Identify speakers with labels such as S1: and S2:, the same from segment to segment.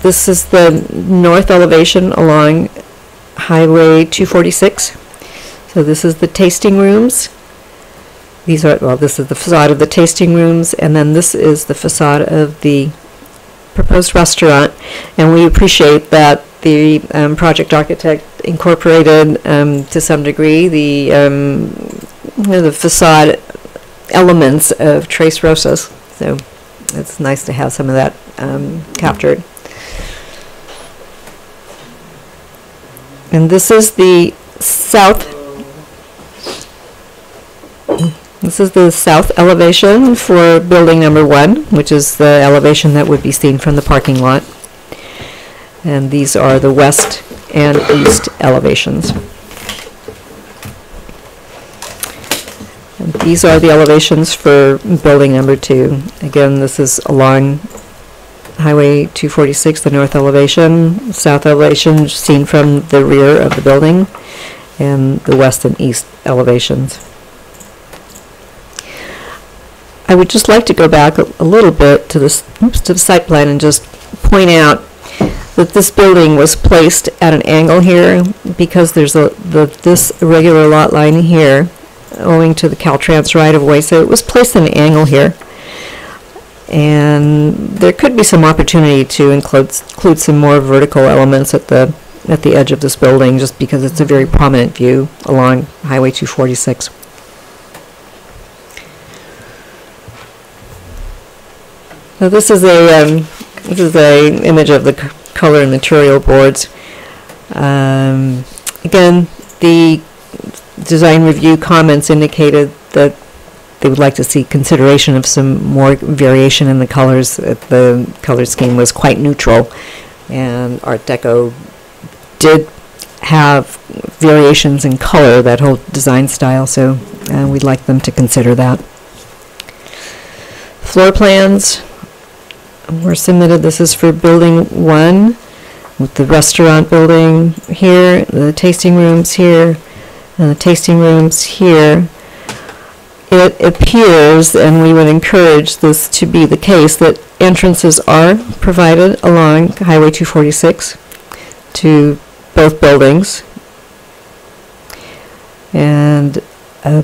S1: This is the north elevation along Highway 246. So this is the tasting rooms. This is the facade of the tasting rooms, and then this is the facade of the proposed restaurant. And we appreciate that the project architect incorporated to some degree the facade elements of Tres Rosas. So it's nice to have some of that captured. And this is the south. This is the south elevation for building number 1, which is the elevation that would be seen from the parking lot. And these are the west and east elevations. And these are the elevations for building number 2. Again, this is along Highway 246, the north elevation, south elevation seen from the rear of the building, and the west and east elevations. I would just like to go back a little bit to the site plan and just point out that this building was placed at an angle here because there's this irregular lot line here owing to the Caltrans right-of-way, so it was placed at an angle here. And there could be some opportunity to include some more vertical elements at the edge of this building, just because it's a very prominent view along Highway 246. So this is a image of the color and material boards. Again, the design review comments indicated that they would like to see consideration of some more variation in the colors. The color scheme was quite neutral, and Art Deco did have variations in color, that whole design style, so we'd like them to consider that. Floor plans were submitted. This is for building 1 with the restaurant building here, the tasting rooms here, and the tasting rooms here. It appears, and we would encourage this to be the case, that entrances are provided along Highway 246 to both buildings, and a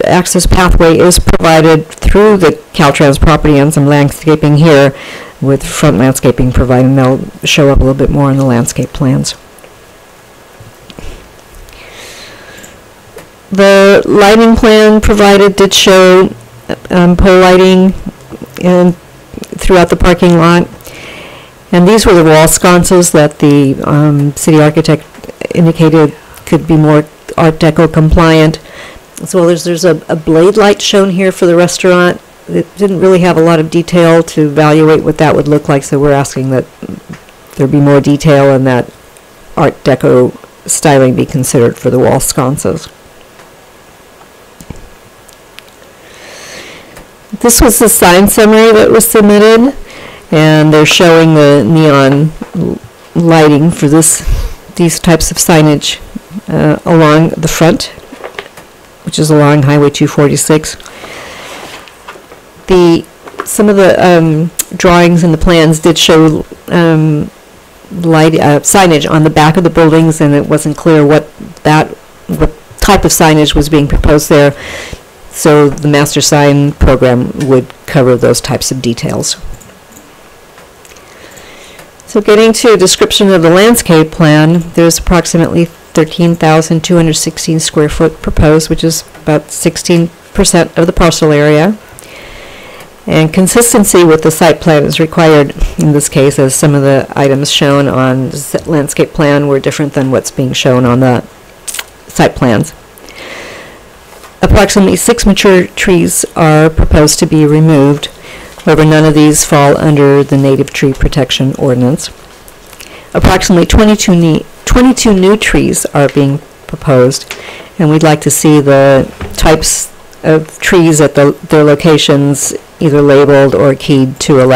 S1: access pathway is provided through the Caltrans property and some landscaping here, with front landscaping provided, and they'll show up a little bit more in the landscape plans. The lighting plan provided did show pole lighting throughout the parking lot, and these were the wall sconces that the city architect indicated could be more Art Deco compliant. As well as there's a blade light shown here for the restaurant. It didn't really have a lot of detail to evaluate what that would look like, so we're asking that there be more detail and that Art Deco styling be considered for the wall sconces. This was the sign summary that was submitted, and they're showing the neon lighting for these types of signage along the front, which is along Highway 246. Some of the drawings and the plans did show signage on the back of the buildings, and it wasn't clear what type of signage was being proposed there. So the master sign program would cover those types of details. So getting to a description of the landscape plan, there's approximately 13,216 square foot proposed, which is about 16% of the parcel area. And consistency with the site plan is required in this case, as some of the items shown on the landscape plan were different than what's being shown on the site plans. Approximately 6 mature trees are proposed to be removed. However, none of these fall under the Native Tree Protection Ordinance. Approximately 22 new trees are being proposed, and we'd like to see the types of trees at their locations either labeled or keyed to a